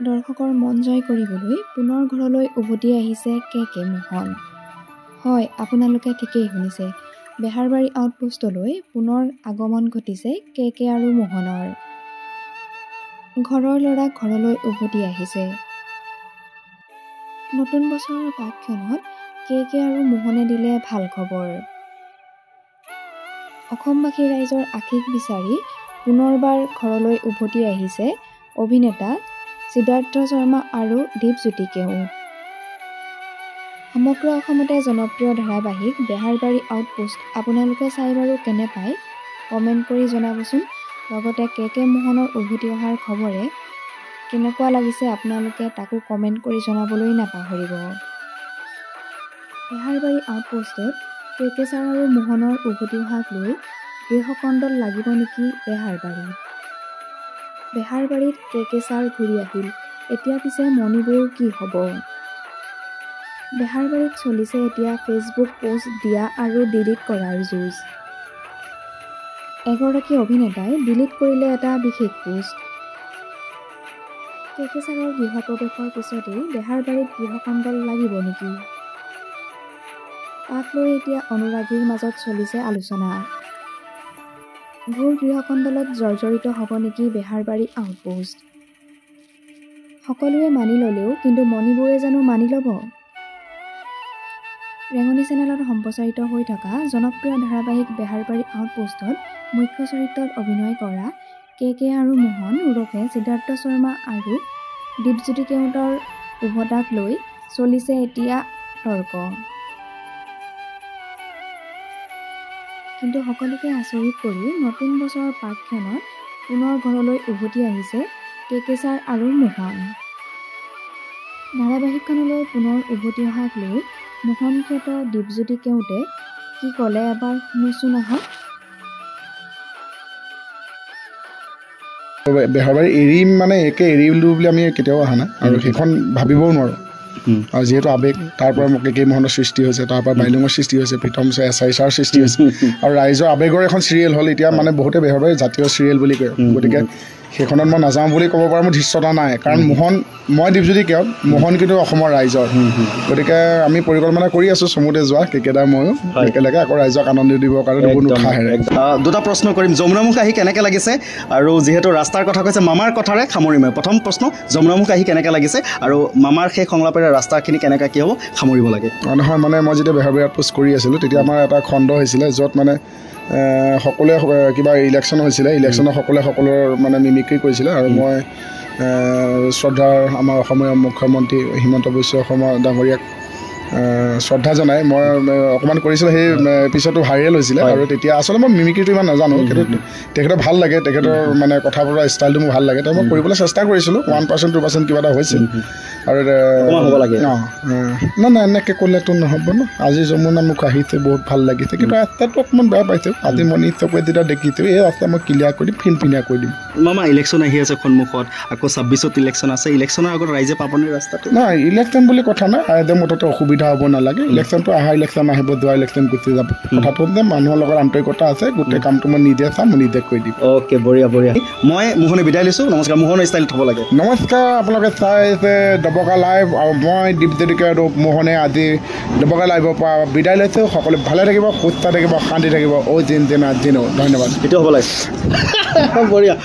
দৰ্শকৰ মন জয় কৰিবলৈ পুনৰ ঘৰলৈ উভতি আহিছে কে মোহন। হয়, আপোনালোকে ঠিকেই শুনিছে। বেহাৰবাৰী আউটপোষ্টলৈ পুনৰ আগমন ঘটিছে কে আৰু মোহনৰ। ঘৰৰ ল'ৰা ঘৰলৈ উভতি আহিছে। নতুন বছৰৰ প্ৰাকক্ষণত কে আৰু মোহনে দিলে ভাল খবৰ। অসমবাসী ৰাইজৰ আশীষ বিচাৰি পুনৰবাৰ ঘৰলৈ উভতি আহিছে অভিনেতা সিদ্ধাৰ্থ শৰ্মা আৰু দীপজ্যোতি কেওট। সমগ্ৰ অসমতে জনপ্ৰিয় ধাৰাবাহিক বেহাৰবাৰী আউটপোষ্ট আপোনালোকে চাই বাৰু কেনে পায় কমেণ্ট কৰি জনাবচোন। লগতে কে মোহনৰ উভতি অহাৰ খবৰে কেনেকুৱা লাগিছে আপোনালোকে তাকো কমেণ্ট কৰি জনাবলৈ নাপাহৰিব। বেহাৰবাৰী আউটপোষ্টত কে ছাৰ আৰু মোহনৰ উভতি অহাক লৈ গৃহকন্দল লাগিব নেকি বেহাৰবাৰীত কে ছাৰ ঘূৰি আহিল, এতিয়া পিছে মণিবৌৰ কি হ'ব? বেহাৰবাৰীত চলিছে এতিয়া ফেচবুক পোষ্ট দিয়া আৰু ডিলিট কৰাৰ যুঁজ। এগৰাকী অভিনেতাই ডিলিট কৰিলে এটা বিশেষ পোষ্ট। কে ছাৰৰ গৃহপ্ৰৱেশৰ পিছতেই বেহাৰবাৰীত গৃহকন্দল লাগিব নেকি? তাক লৈ এতিয়া অনুৰাগীৰ মাজত চলিছে আলোচনা। ঘোৰ গৃহকন্দলত জৰ্জৰিত হ'ব নেকি বেহাৰবাৰী আউটপোষ্ট? সকলোৱে মানি ল'লেও কিন্তু মণিবৌয়ে জানো মানি ল'ব? ৰেঙনি চেনেলত সম্প্ৰচাৰিত হৈ থকা জনপ্ৰিয় ধাৰাবাহিক বেহাৰবাৰী আউটপোষ্টত মুখ্য চৰিত্ৰত অভিনয় কৰা কে আৰু মোহন ওৰফে সিদ্ধাৰ্থ শৰ্মা আৰু দীপজ্যোতি কেওটৰ উভতাক লৈ চলিছে এতিয়া তৰ্ক। কিন্তু সকলোকে আচৰিত কৰি নতুন বছৰৰ প্ৰাকক্ষণত পুনৰ ঘৰলৈ উভতি আহিছে কে ছাৰ আৰু মোহন। ধাৰাবাহিকখনলৈ পুনৰ উভতি অহাক লৈ মোহন খ্যাত দীপজ্যোতি কেওটে কি ক'লে এবাৰ শুনোচোন আহক। বেহাৰবাৰী এৰিম মানে একে এৰিলো বুলি আমি কেতিয়াও অহা নাই আৰু সেইখন ভাবিবও নোৱাৰোঁ। আৰু যিহেতু আৱেগ তাৰ পৰা কে মোহনৰ সৃষ্টি হৈছে, তাৰ পৰা বাইলুঙৰ সৃষ্টি হৈছে, প্ৰীতম SISৰ সৃষ্টি হৈছে আৰু ৰাইজৰ আৱেগৰ এখন চিৰিয়েল হ'ল। এতিয়া মানে বহুতে বেহাৰবাৰী জাতীয় চিৰিয়েল বুলি কয়, গতিকে সেইখনত মই নাযাওঁ বুলি ক'ব পৰা মোৰ ধৃষ্টতা নাই। কাৰণ মই দীপজ্যোতি কেওট, মোহন কিন্তু অসমৰ ৰাইজৰ। গতিকে আমি পৰিকল্পনা কৰি আছোঁ চমুতে যোৱা কেকেদা ময়ো একেলগে আকৌ ৰাইজক আনন্দ দিবৰ কাৰণে বহুত উৎসাহেৰে। দুটা প্ৰশ্ন কৰিম, যমুনামুখ আহি কেনেকৈ লাগিছে আৰু যিহেতু ৰাস্তাৰ কথা কৈছে মামাৰ কথাৰে সামৰিম। প্ৰথম প্ৰশ্ন, যমুনামুখ আহি কেনেকৈ লাগিছে আৰু মামাৰ সেই সংলাপেৰে ৰাস্তাখিনি কেনেকৈ কি হ'ব সামৰিব লাগে? নহয় মানে মই যেতিয়া বেহাৰবাৰী আউটপোষ্ট কৰি আছিলোঁ তেতিয়া আমাৰ এটা খণ্ড হৈছিলে য'ত মানে সকলোৱে কিবা ইলেকশ্যন হৈছিলে, ইলেকশ্যনত সকলোৱে সকলোৰ মানে মিমিক্ৰি কৰিছিলে আৰু মই শ্ৰদ্ধাৰ আমাৰ অসমৰ মুখ্যমন্ত্ৰী হিমন্ত বিশ্ব শৰ্মা ডাঙৰীয়াক শ্ৰদ্ধা জনাই মই অকণমান কৰিছিলোঁ। সেই পিছতো ভাইৰেল হৈছিলে আৰু তেতিয়া আচলতে মই মিমিক্ৰিটো ইমান নাজানো, কিন্তু তেখেতৰ ভাল লাগে, তেখেতৰ মানে কথা বতৰা ষ্টাইলটো মোৰ ভাল লাগে, তো মই কৰিবলৈ চেষ্টা কৰিছিলোঁ। 1% 2% কিবা এটা হৈছিল আৰু হ'ব লাগে নাই এনেকৈ ক'লেতো নহ'ব ন। আজি যমুনামুখ আহিছে বহুত ভাল লাগিছে, কিন্তু ৰাস্তাটো অকণমান বেয়া পাইছোঁ। আজি মই নিশ্চয়কৈ যেতিয়া দেখিছোঁ এই ৰাস্তা মই ক্লিয়াৰ কৰি দিম, ফিনফিনীয়া কৰি দিম। মামা ইলেকশ্যন আহি আছে সন্মুখত, আকৌ 26ত ইলেকশ্যন আছে, ইলেকশ্যনৰ আগত ৰাইজে পাবনে ৰাস্তাটো? নাই, ইলেকশ্যন বুলি কথা নাই, ৰাইজে মুঠতে অসুবিধা হ'ব নালাগে। ইলেকশ্যনটো ইলেকশ্যন আহিব, যোৱা ইলেকশ্যন গুচি যাব। কথাটো যে মানুহৰ লগত আন্তৰিকতা আছে, গোটেই কামটো মই নিজে চাম, মই নিজে কৰি দিম। অ'কে, বঢ়িয়া। মই মোহনে বিদায় লৈছোঁ, নমস্কাৰ। মোহনৰ ষ্টাইলত হ'ব লাগে। নমস্কাৰ, আপোনালোকে চাইছে দবকা লাইভ আৰু মই দীপজ্যোতি কেওট মোহনে আজি দবকা লাইভৰ পৰা বিদায় লৈছোঁ। সকলো ভালে থাকিব, সুস্থ থাকিব, শান্তি থাকিব। জিন ধন্যবাদ। সেইটো হ'ব লাগে। বঢ়িয়া।